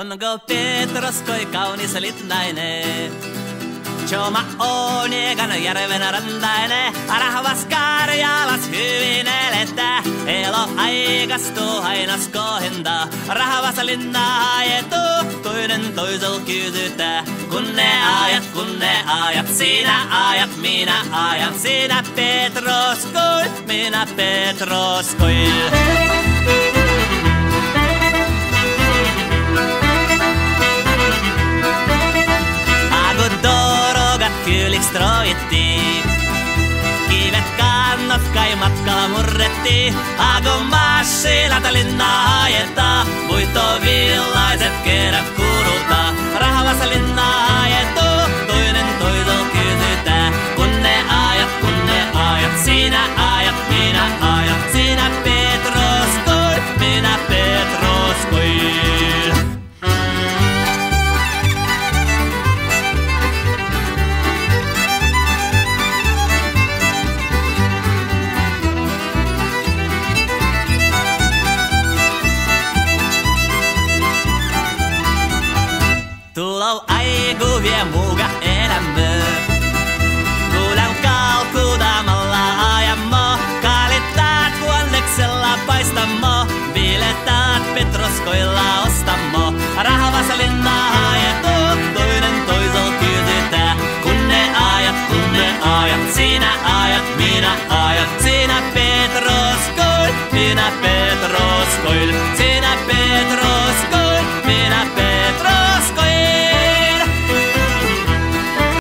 Onko Petroskoi kaunis litnainen? Choma on ekan järven rantainen, rahvas Karjalas hyvin elettä. Elo aikastuu hainas kohinta, rahvas linnaa ajetuu, toinen toisel kysytää. Kun ne ajat, sinä ajat, minä ajan, sinä Petroskoi, minä Petroskoi. Kyliks troitti, kivet kannot kai matkalla murretti. Agon massilata linnaa ajetaa, puitovillaiset kerät kuuluttaa. Rahvas linnaa ajetuu, toinen toisel kysytää. Kun ne ajat, sinä ajat, minä ajan, sinä Petroskoi, minä Petroskoi. Tulou aiku vie muuga elämö. Kuulan kalkudamalla ajammo. Kalittaat kuonneksella paistamo. Bilettaat Petroskoilla